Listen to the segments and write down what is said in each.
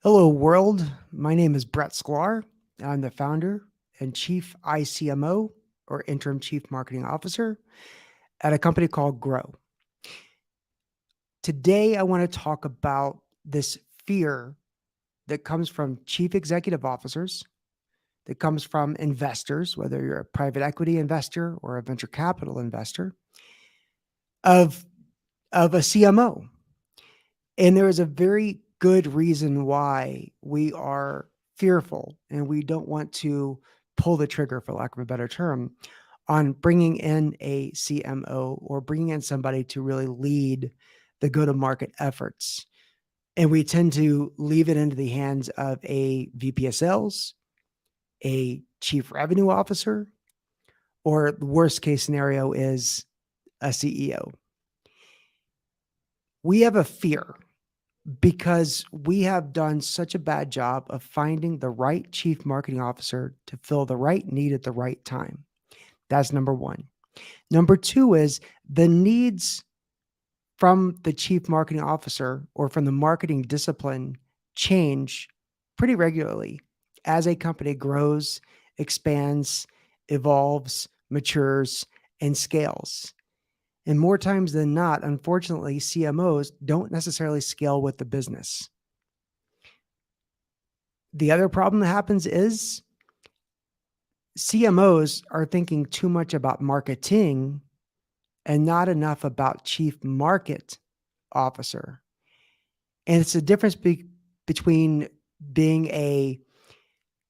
Hello, world. My name is Brett Sklar. I'm the founder and chief ICMO or interim chief marketing officer at a company called Grow. Today, I want to talk about this fear that comes from chief executive officers, that comes from investors, whether you're a private equity investor or a venture capital investor, of, of a CMO. And there is a very good reason why we are fearful and we don't want to pull the trigger, for lack of a better term, on bringing in a CMO or bringing in somebody to really lead the go-to-market efforts. And we tend to leave it into the hands of a VP of sales, a chief revenue officer, or the worst case scenario is a CEO. We have a fear because we have done such a bad job of finding the right chief marketing officer to fill the right need at the right time. That's number one. Number two is the needs from the chief marketing officer or from the marketing discipline change pretty regularly as a company grows, expands, evolves, matures, and scales. And more times than not, unfortunately, CMOs don't necessarily scale with the business. The other problem that happens is CMOs are thinking too much about marketing and not enough about chief market officer. And it's a difference between being a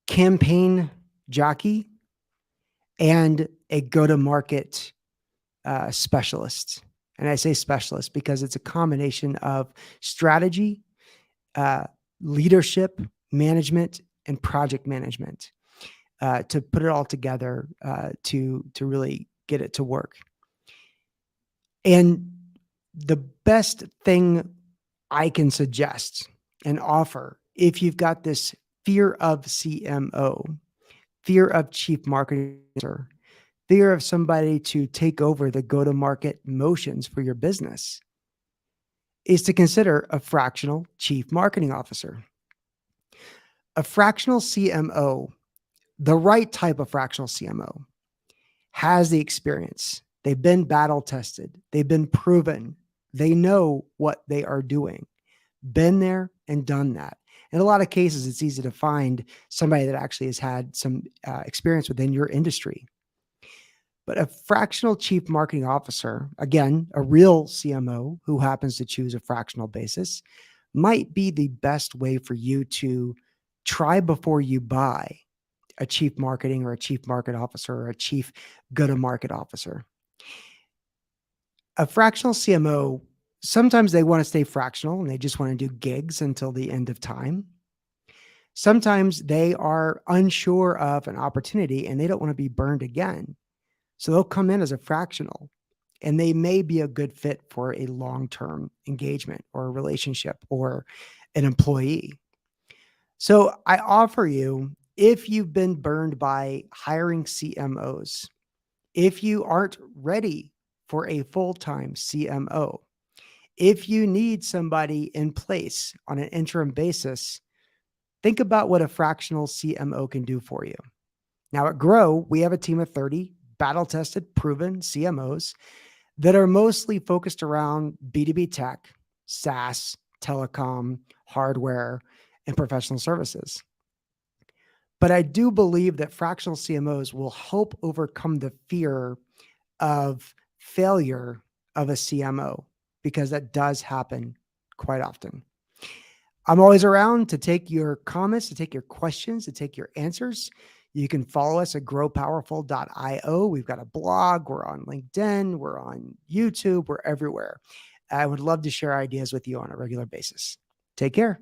campaign jockey and a go-to-market specialist. And I say specialist because it's a combination of strategy, leadership, management, and project management to put it all together to really get it to work. And the best thing I can suggest and offer, if you've got this fear of CMO, fear of chief marketing officer, fear of somebody to take over the go-to-market motions for your business, is to consider a fractional chief marketing officer. A fractional CMO, the right type of fractional CMO, has the experience. They've been battle tested. They've been proven. They know what they are doing. Been there and done that. In a lot of cases, it's easy to find somebody that actually has had some experience within your industry. But a fractional chief marketing officer, again, a real CMO who happens to choose a fractional basis, might be the best way for you to try before you buy a chief marketing or a chief market officer or a chief go-to-market officer. A fractional CMO, sometimes they want to stay fractional and they just want to do gigs until the end of time. Sometimes they are unsure of an opportunity and they don't want to be burned again. So they'll come in as a fractional and they may be a good fit for a long-term engagement or a relationship or an employee. So I offer you, if you've been burned by hiring CMOs, if you aren't ready for a full-time CMO, if you need somebody in place on an interim basis, think about what a fractional CMO can do for you. Now at Grow, we have a team of 30 battle-tested, proven CMOs that are mostly focused around B2B tech, SaaS, telecom, hardware, and professional services. But I do believe that fractional CMOs will help overcome the fear of failure of a CMO, because that does happen quite often. I'm always around to take your comments, to take your questions, to take your answers. You can follow us at growpowerful.io. We've got a blog. We're on LinkedIn. We're on YouTube. We're everywhere. I would love to share ideas with you on a regular basis. Take care.